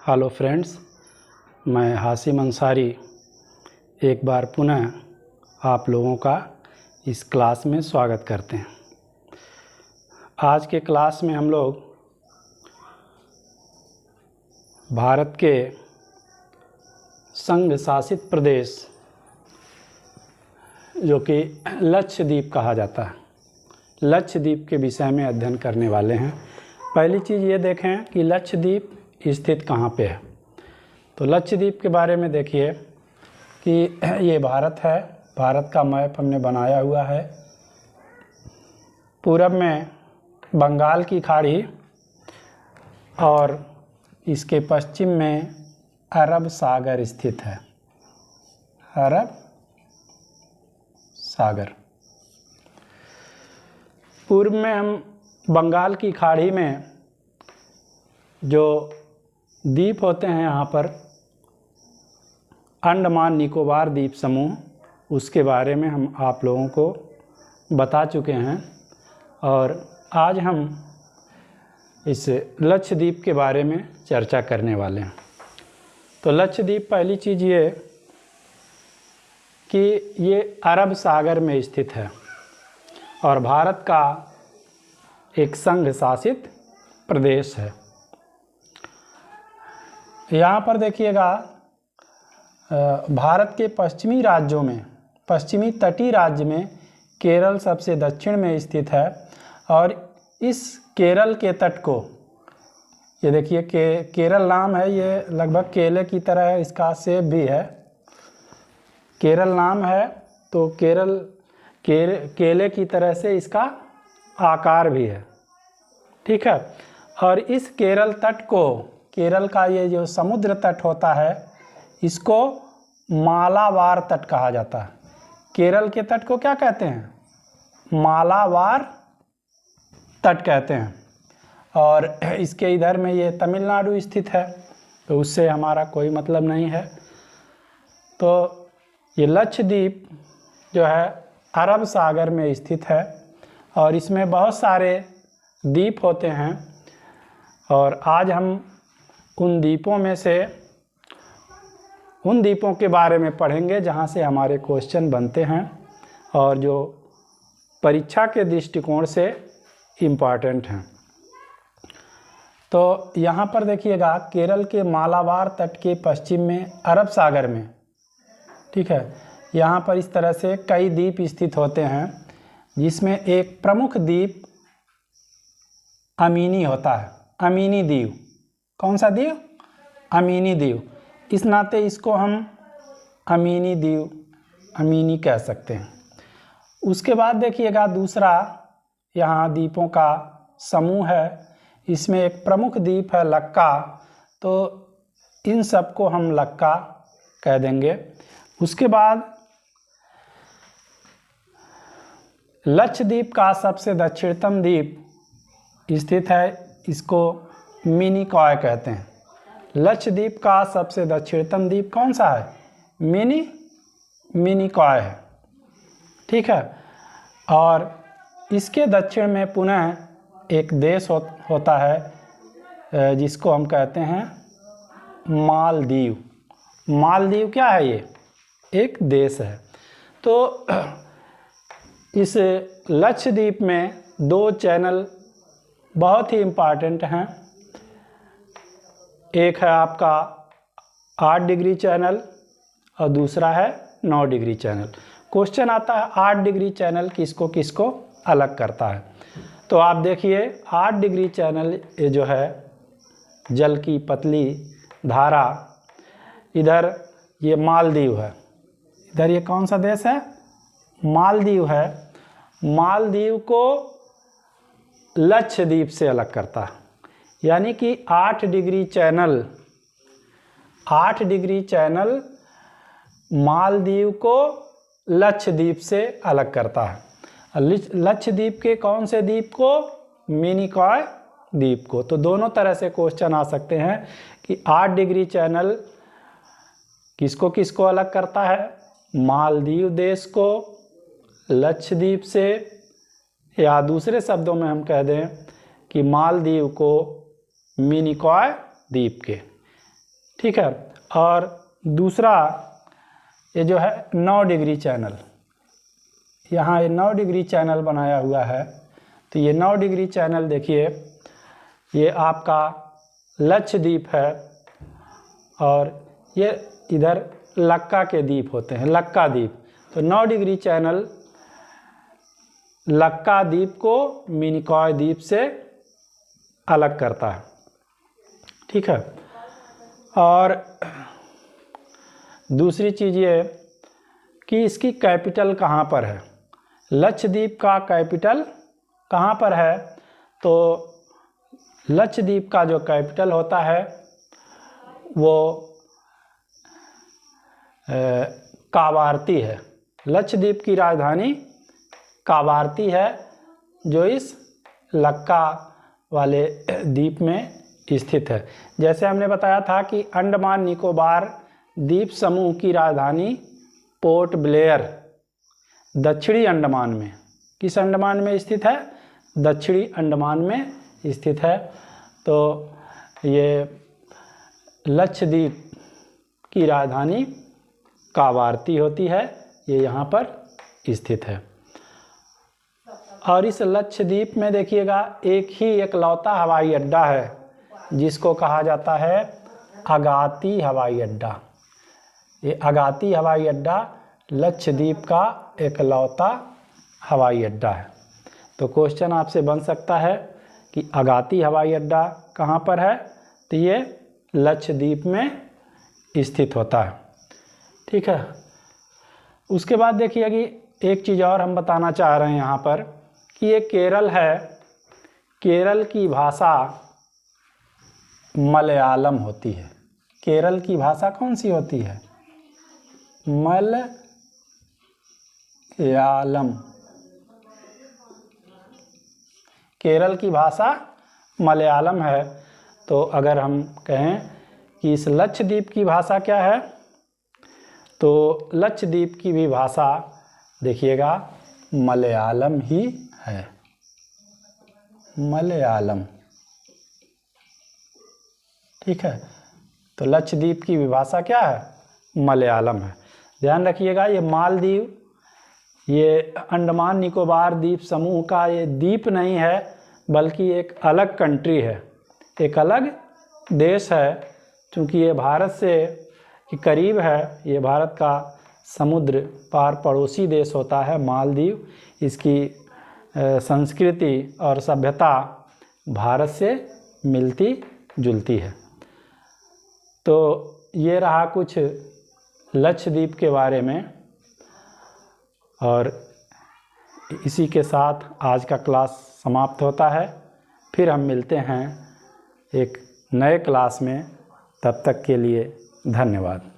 Hello friends, मैं हाशिम अंसारी एक बार पुनः आप लोगों का इस क्लास में स्वागत करते हैं। आज के क्लास में हम लोग भारत के संघ शासित प्रदेश जो कि लक्षद्वीप कहा जाता है, लक्षद्वीप के विषय में अध्ययन करने वाले हैं। पहली चीज़ ये देखें कि लक्षद्वीप स्थित कहाँ पे है। तो लक्षद्वीप के बारे में देखिए कि ये भारत है। भारत का मैप हमने बनाया हुआ है। पूरब में बंगाल की खाड़ी और इसके पश्चिम में अरब सागर स्थित है। अरब सागर। पूर्व में हम बंगाल की खाड़ी में जो द्वीप होते हैं, यहाँ पर अंडमान निकोबार द्वीप समूह, उसके बारे में हम आप लोगों को बता चुके हैं। और आज हम इस लक्षद्वीप के बारे में चर्चा करने वाले हैं। तो लक्षद्वीप, पहली चीज़ ये कि ये अरब सागर में स्थित है और भारत का एक संघ शासित प्रदेश है। यहाँ पर देखिएगा, भारत के पश्चिमी राज्यों में, पश्चिमी तटीय राज्य में केरल सबसे दक्षिण में स्थित है। और इस केरल के तट को, ये देखिए केरल नाम है, ये लगभग केले की तरह है, इसका सेब भी है। केरल नाम है तो केले की तरह से इसका आकार भी है, ठीक है। और इस केरल तट को, केरल का ये जो समुद्र तट होता है, इसको मालाबार तट कहा जाता है। केरल के तट को क्या कहते हैं? मालाबार तट कहते हैं। और इसके इधर में ये तमिलनाडु स्थित है, तो उससे हमारा कोई मतलब नहीं है। तो ये लक्षद्वीप जो है अरब सागर में स्थित है और इसमें बहुत सारे द्वीप होते हैं। और आज हम उन द्वीपों के बारे में पढ़ेंगे जहाँ से हमारे क्वेश्चन बनते हैं और जो परीक्षा के दृष्टिकोण से इम्पॉर्टेंट हैं। तो यहाँ पर देखिएगा, केरल के मालाबार तट के पश्चिम में अरब सागर में, ठीक है, यहाँ पर इस तरह से कई द्वीप स्थित होते हैं, जिसमें एक प्रमुख द्वीप अमीनी होता है। अमीनी द्वीप। कौन सा द्वीप? अमीनी द्वीप। इस नाते इसको हम अमीनी द्वीप, अमीनी कह सकते हैं। उसके बाद देखिएगा, दूसरा यहाँ द्वीपों का समूह है। इसमें एक प्रमुख द्वीप है लक्का, तो इन सबको हम लक्का कह देंगे। उसके बाद लक्षद्वीप का सबसे दक्षिणतम द्वीप स्थित है, इसको मिनिकॉय कहते हैं। लक्षद्वीप का सबसे दक्षिणतम द्वीप कौन सा है? मिनिकॉय है, ठीक है। और इसके दक्षिण में पुनः एक देश होता है जिसको हम कहते हैं मालदीव। मालदीव क्या है? ये एक देश है। तो इस लक्षद्वीप में दो चैनल बहुत ही इम्पॉर्टेंट हैं। एक है आपका 8 डिग्री चैनल और दूसरा है 9 डिग्री चैनल। क्वेश्चन आता है 8 डिग्री चैनल किसको किसको अलग करता है। तो आप देखिए, 8 डिग्री चैनल ये जो है जल की पतली धारा, इधर ये मालदीव है, इधर ये कौन सा देश है? मालदीव है। मालदीव को लक्षद्वीप से अलग करता है, यानी कि 8 डिग्री चैनल मालदीव को लक्षद्वीप से अलग करता है। लक्षद्वीप के कौन से द्वीप को? मिनिकॉय द्वीप को। तो दोनों तरह से क्वेश्चन आ सकते हैं कि 8 डिग्री चैनल किसको किसको अलग करता है? मालदीव देश को लक्षद्वीप से, या दूसरे शब्दों में हम कह दें कि मालदीव को मिनिकॉय द्वीप के। ठीक है। और दूसरा ये जो है 9 डिग्री चैनल, यहाँ ये 9 डिग्री चैनल बनाया हुआ है। तो ये 9 डिग्री चैनल देखिए, ये आपका लक्षद्वीप है और ये इधर लक्का के द्वीप होते हैं, लक्का द्वीप। तो 9 डिग्री चैनल लक्का द्वीप को मिनिकॉय द्वीप से अलग करता है, ठीक है। और दूसरी चीज़ ये कि इसकी कैपिटल कहाँ पर है, लक्षद्वीप का कैपिटल कहाँ पर है। तो लक्षद्वीप का जो कैपिटल होता है वो कावारती है। लक्षद्वीप की राजधानी कावारती है, जो इस लक्का वाले द्वीप में स्थित है। जैसे हमने बताया था कि अंडमान निकोबार द्वीप समूह की राजधानी पोर्ट ब्लेयर दक्षिणी अंडमान में, किस अंडमान में स्थित है, दक्षिणी अंडमान में स्थित है। तो ये लक्षद्वीप की राजधानी कावारती होती है, ये यहाँ पर स्थित है। और इस लक्षद्वीप में देखिएगा एक ही एकलौता हवाई अड्डा है जिसको कहा जाता है अगाती हवाई अड्डा। ये अगाती हवाई अड्डा लक्षद्वीप का एकलौता हवाई अड्डा है। तो क्वेश्चन आपसे बन सकता है कि अगाती हवाई अड्डा कहाँ पर है, तो ये लक्षद्वीप में स्थित होता है, ठीक है। उसके बाद देखिए कि एक चीज़ और हम बताना चाह रहे हैं यहाँ पर कि ये केरल है, केरल की भाषा मलयालम होती है। केरल की भाषा कौन सी होती है, मलयालम। केरल की भाषा मलयालम है। तो अगर हम कहें कि इस लक्षद्वीप की भाषा क्या है, तो लक्षद्वीप की भी भाषा देखिएगा मलयालम ही है, मलयालम, ठीक है। तो लक्षद्वीप की भी भाषा क्या है, मलयालम है। ध्यान रखिएगा ये मालदीव, ये अंडमान निकोबार द्वीप समूह का ये द्वीप नहीं है, बल्कि एक अलग कंट्री है, एक अलग देश है। क्योंकि ये भारत से करीब है, ये भारत का समुद्र पार पड़ोसी देश होता है मालदीव। इसकी संस्कृति और सभ्यता भारत से मिलती जुलती है। तो ये रहा कुछ लक्षद्वीप के बारे में, और इसी के साथ आज का क्लास समाप्त होता है। फिर हम मिलते हैं एक नए क्लास में, तब तक के लिए धन्यवाद।